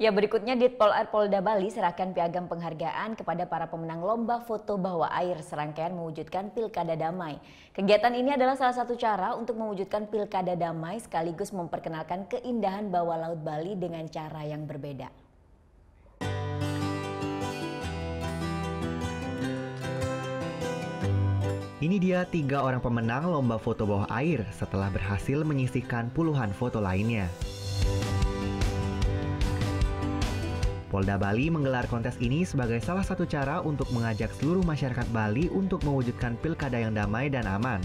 Ya, berikutnya Ditpol R Polda Bali serahkan piagam penghargaan kepada para pemenang lomba foto bawah air serangkaian mewujudkan pilkada damai. Kegiatan ini adalah salah satu cara untuk mewujudkan pilkada damai sekaligus memperkenalkan keindahan bawah laut Bali dengan cara yang berbeda. Ini dia 3 orang pemenang lomba foto bawah air setelah berhasil menyisihkan puluhan foto lainnya. Polda Bali menggelar kontes ini sebagai salah satu cara untuk mengajak seluruh masyarakat Bali untuk mewujudkan pilkada yang damai dan aman.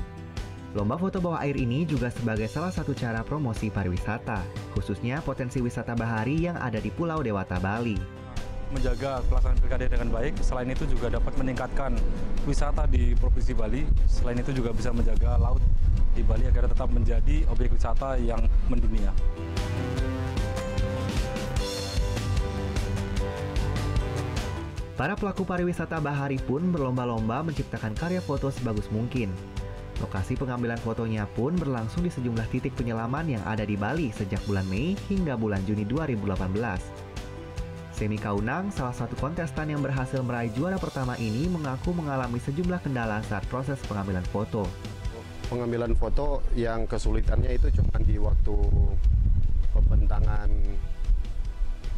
Lomba foto bawah air ini juga sebagai salah satu cara promosi pariwisata, khususnya potensi wisata bahari yang ada di Pulau Dewata, Bali. Menjaga pelaksanaan pilkada dengan baik, selain itu juga dapat meningkatkan wisata di Provinsi Bali, selain itu juga bisa menjaga laut di Bali agar tetap menjadi objek wisata yang mendunia. Para pelaku pariwisata bahari pun berlomba-lomba menciptakan karya foto sebagus mungkin. Lokasi pengambilan fotonya pun berlangsung di sejumlah titik penyelaman yang ada di Bali sejak bulan Mei hingga bulan Juni 2018. Semi Kaunang, salah satu kontestan yang berhasil meraih juara pertama ini, mengaku mengalami sejumlah kendala saat proses pengambilan foto. Pengambilan foto yang kesulitannya itu cuma di waktu pembentangan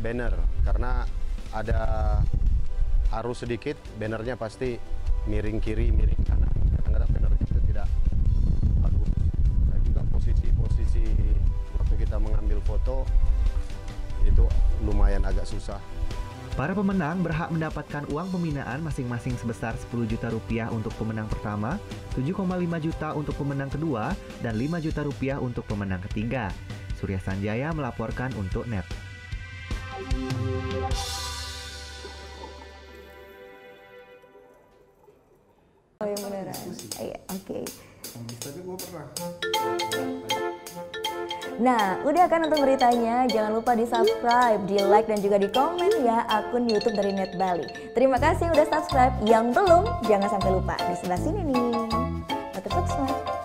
banner, karena ada arus sedikit, bannernya pasti miring kiri, miring kanan. Kadang-kadang bannernya itu tidak bagus. Dan juga posisi-posisi waktu kita mengambil foto itu lumayan agak susah. Para pemenang berhak mendapatkan uang pembinaan masing-masing sebesar 10 juta rupiah untuk pemenang pertama, 7,5 juta untuk pemenang kedua, dan 5 juta rupiah untuk pemenang ketiga. Surya Sanjaya melaporkan untuk NET. Oh, yang beneran. Iya, oke. Tapi gue pernah. Nah, udah kan untuk beritanya? Jangan lupa di-subscribe, di-like, dan juga di-komen ya akun YouTube dari Net Bali. Terima kasih udah subscribe. Yang belum, jangan sampai lupa. Di sebelah sini nih. Subscribe.